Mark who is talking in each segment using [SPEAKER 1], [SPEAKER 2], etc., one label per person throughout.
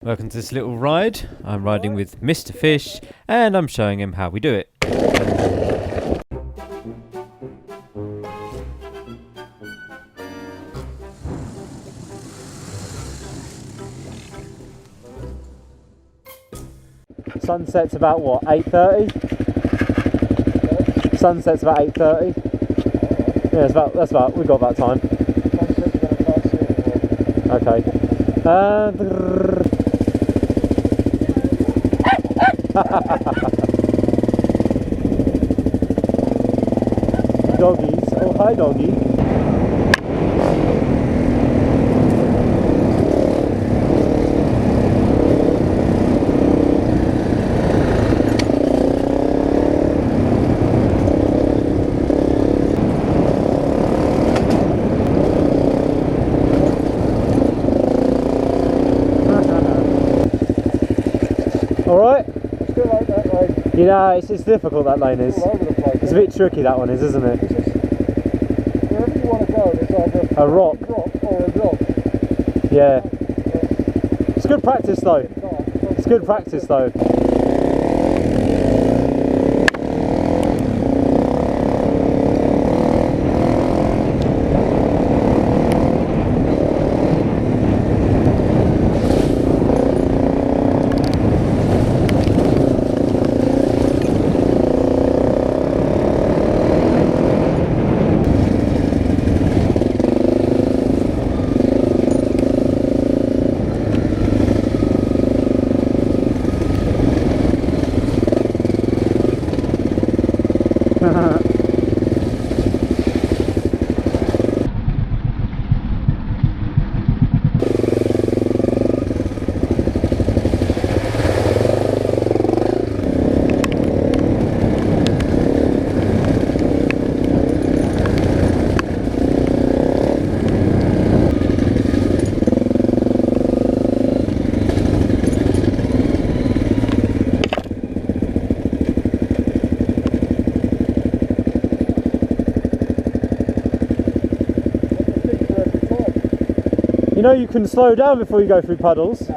[SPEAKER 1] Welcome to this little ride. I'm riding with MrFish and I'm showing him how we do it. Sunset's about what, 8:30? Sunset's about 8:30. Yeah, that's about, we've got about time. Okay. Doggies. Oh, hi, doggy. Alright?
[SPEAKER 2] Still like that lane.
[SPEAKER 1] You know, it's difficult, that lane is.
[SPEAKER 2] All over the place.
[SPEAKER 1] It's a bit tricky, that one is, isn't it?
[SPEAKER 2] It's just, wherever you want to go, there's either
[SPEAKER 1] A rock.
[SPEAKER 2] or a rock.
[SPEAKER 1] Yeah. It's good practice though. It's good practice though. You know you can slow down before you go through puddles.
[SPEAKER 2] No.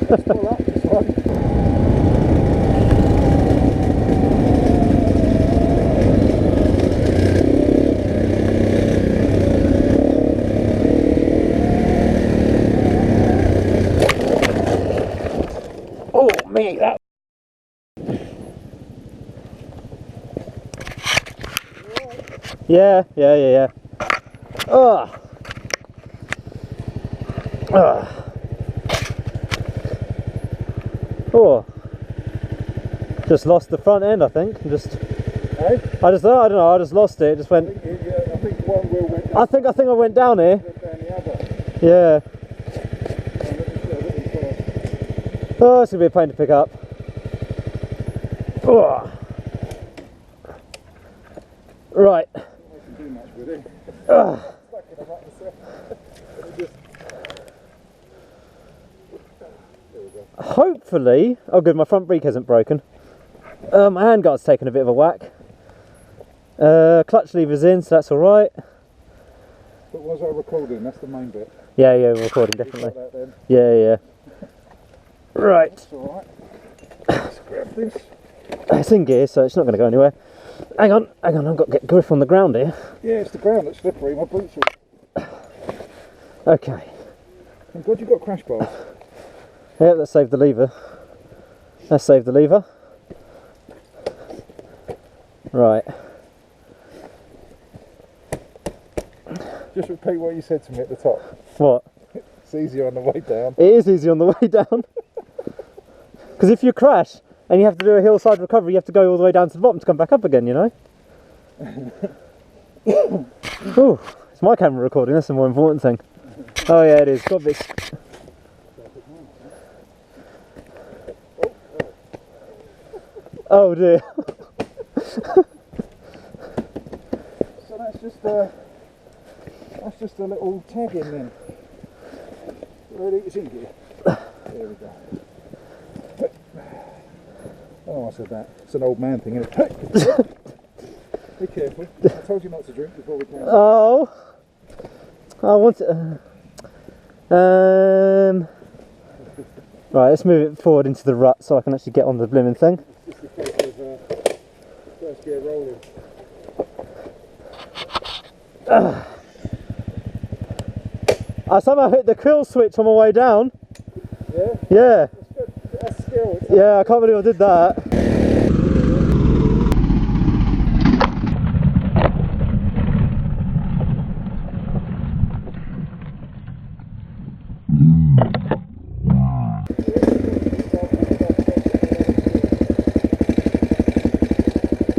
[SPEAKER 2] Let's pull up this one.
[SPEAKER 1] Oh, me, that. Yeah. Ugh. Oh, just lost the front end, I think.
[SPEAKER 2] Hey?
[SPEAKER 1] I don't know. I just lost it. It just went.
[SPEAKER 2] I think one wheel went down.
[SPEAKER 1] I think I went down here.
[SPEAKER 2] Down the other.
[SPEAKER 1] Yeah. Oh, it's gonna be a pain to pick up. Oh. Right.
[SPEAKER 2] I can do much with it.
[SPEAKER 1] Hopefully, oh good, my front brake hasn't broken. My handguard's taken a bit of a whack. Clutch lever's in, so that's alright.
[SPEAKER 2] But was I recording? That's the main bit.
[SPEAKER 1] Yeah, we're recording, definitely.
[SPEAKER 2] That then.
[SPEAKER 1] Yeah. Right.
[SPEAKER 2] That's alright. Let's grab this.
[SPEAKER 1] It's in gear, so it's not going to go anywhere. Hang on, I've got to get grip on the ground here.
[SPEAKER 2] Yeah, it's the ground that's slippery. My boots are.
[SPEAKER 1] Okay.
[SPEAKER 2] Thank God you've got crash bars.
[SPEAKER 1] Yeah, let's save the lever. Right.
[SPEAKER 2] Just repeat what you said to me at the top.
[SPEAKER 1] What?
[SPEAKER 2] It's easier on the way down.
[SPEAKER 1] It is easy on the way down. Because if you crash and you have to do a hillside recovery, you have to go all the way down to the bottom to come back up again, you know? Ooh, it's my camera recording, that's the more important thing. Oh yeah, it is. Got this. Oh dear.
[SPEAKER 2] So that's just a little tag in then. Ready? It's in gear. There we go. Oh, I said that. It's an old man thing, isn't it? Be careful. I told you not to drink before we came.
[SPEAKER 1] Oh, I want to. Right, let's move it forward into the rut so I can actually get on the blimmin' thing.
[SPEAKER 2] It's just a case of first gear rolling.
[SPEAKER 1] I somehow hit the kill switch on my way down.
[SPEAKER 2] Yeah?
[SPEAKER 1] Yeah.
[SPEAKER 2] That's good. That's skill.
[SPEAKER 1] Yeah, I can't believe I did that.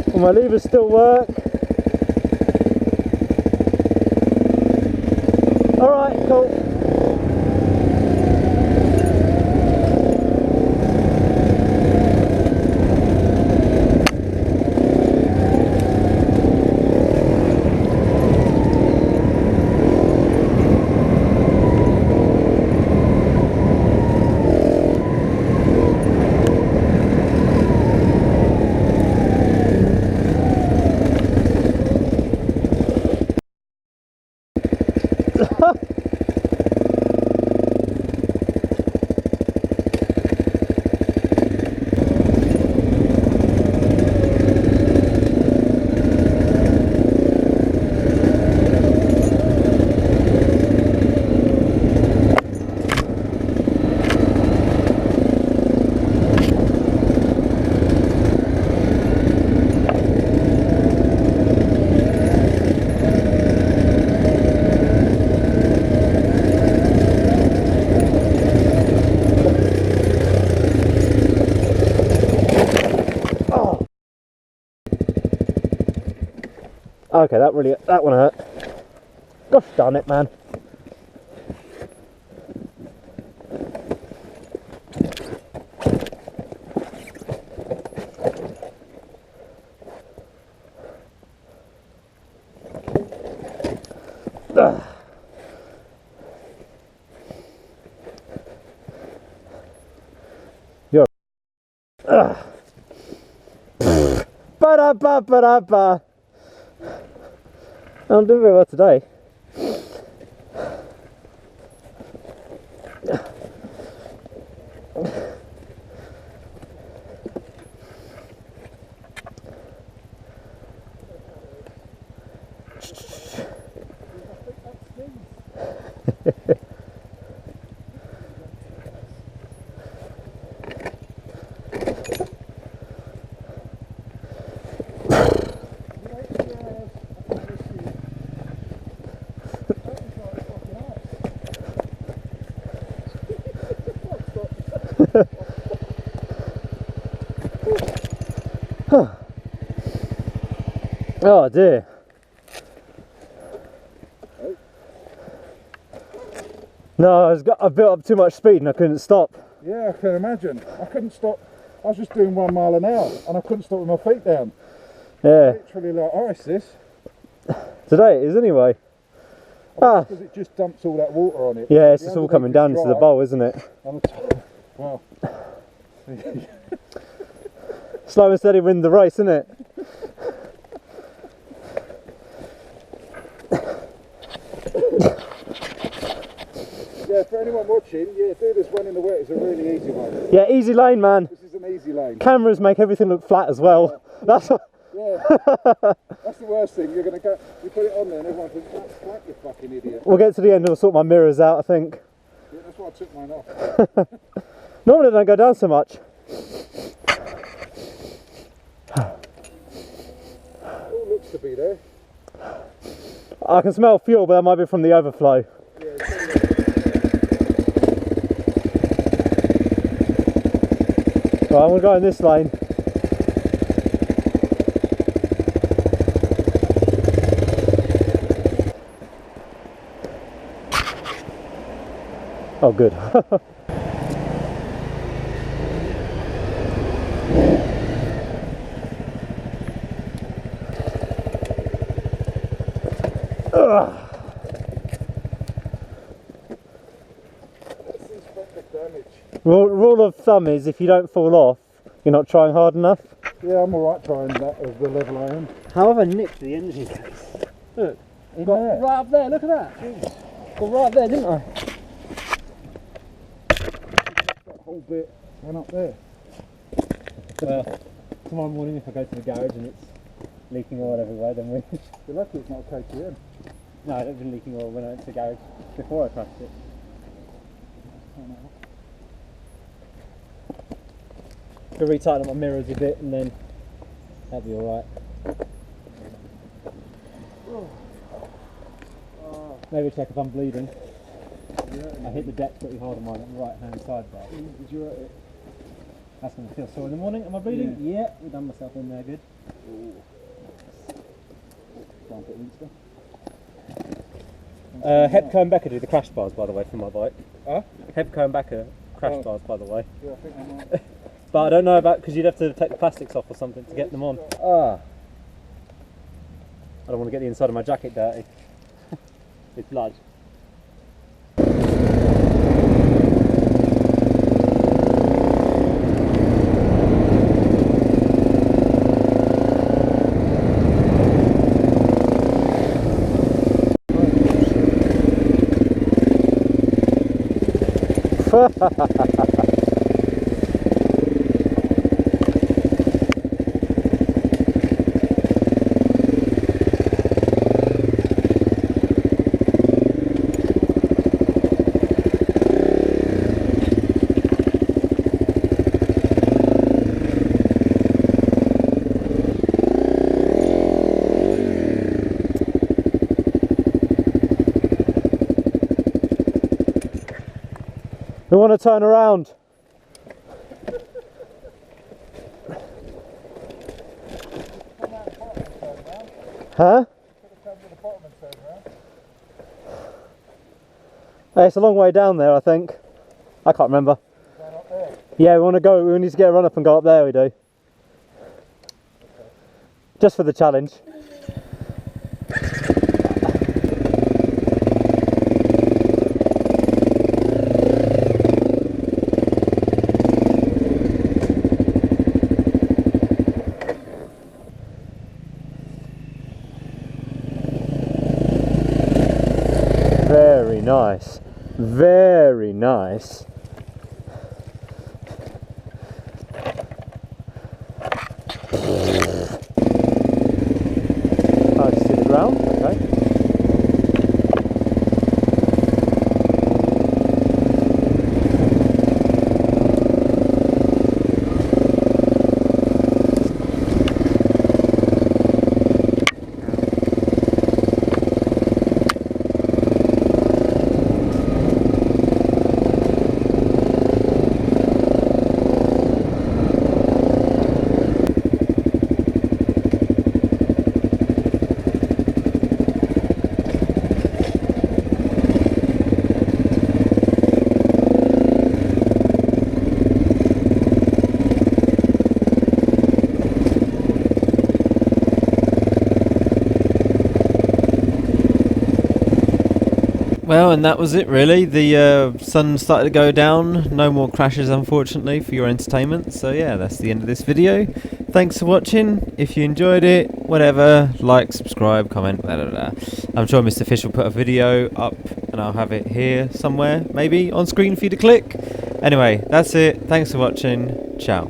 [SPEAKER 1] Well, my levers still work. Alright, cool. Okay, that one hurt. Gosh darn it, man. You're ba-da-ba-ba-da-ba. I'm doing very well today. Oh dear. No, I built up too much speed and I couldn't stop.
[SPEAKER 2] Yeah, I can imagine. I couldn't stop. I was just doing 1 mile an hour and I couldn't stop with my feet down.
[SPEAKER 1] Yeah.
[SPEAKER 2] Literally like ice this.
[SPEAKER 1] Today it is anyway.
[SPEAKER 2] Because it just dumps all that water on it.
[SPEAKER 1] Yeah, it's just all coming down into the bowl, isn't it?
[SPEAKER 2] Well.
[SPEAKER 1] Slow and steady win the race, isn't it?
[SPEAKER 2] Yeah, for anyone watching, yeah, do this one in the wet. It's a really easy one.
[SPEAKER 1] Yeah, easy lane, man.
[SPEAKER 2] This is an easy lane.
[SPEAKER 1] Cameras make everything look flat as well. That's what...
[SPEAKER 2] Yeah, that's the worst thing. You're gonna go, you put it on there, and everyone thinks that's flat, you fucking idiot.
[SPEAKER 1] We'll get to the end and I'll sort my mirrors out, I think.
[SPEAKER 2] Yeah, that's why I took mine off.
[SPEAKER 1] Normally they don't go down so much.
[SPEAKER 2] All looks to be there.
[SPEAKER 1] I can smell fuel, but that might be from the overflow.
[SPEAKER 2] Yeah,
[SPEAKER 1] Right, I'm going to go in this lane. Oh, good. Rule of thumb is if you don't fall off, you're not trying hard enough.
[SPEAKER 2] yeah, I'm alright trying that as the level I am.
[SPEAKER 1] How have I nicked the engine case? Look,
[SPEAKER 2] In there.
[SPEAKER 1] right up there, look at that. Jeez. Got right up there, didn't I?
[SPEAKER 2] little bit and up there.
[SPEAKER 1] Well, tomorrow morning if I go to the garage and it's leaking oil everywhere, then we...
[SPEAKER 2] You're lucky it's not a KTM.
[SPEAKER 1] No, it had been leaking oil when I went to the garage before I crashed it.
[SPEAKER 2] Oh, no.
[SPEAKER 1] Could retighten up my mirrors a bit and then that'll be alright. Maybe check if I'm bleeding.
[SPEAKER 2] Yeah,
[SPEAKER 1] I hit the deck pretty hard on my right hand side there.
[SPEAKER 2] did you hurt it?
[SPEAKER 1] That's going to feel sore in the morning. Am I bleeding? Yeah, we've done myself in there good.
[SPEAKER 2] Can't get Insta.
[SPEAKER 1] Hepco and Becker do the crash bars, by the way, for my bike.
[SPEAKER 2] Huh?
[SPEAKER 1] Hepco and Becker crash bars, by the way.
[SPEAKER 2] Yeah, I think I might.
[SPEAKER 1] But I don't know about, because you'd have to take the plastics off or something to get them on. I don't want to get the inside of my jacket dirty. With blood. We want to turn around. Huh? Hey, it's a long way down there, I think. I can't remember. Yeah, we want to go. We need to get a run up and go up there. We do. Just for the challenge. Very nice, very nice. Nice to the ground, okay. Well, and that was it really. The sun started to go down. No more crashes, unfortunately, for your entertainment. So yeah, that's the end of this video. Thanks for watching. If you enjoyed it, whatever, like, subscribe, comment, blah, blah, blah. I'm sure MrFish will put a video up and I'll have it here somewhere, maybe on screen for you to click. Anyway, that's it. Thanks for watching. Ciao.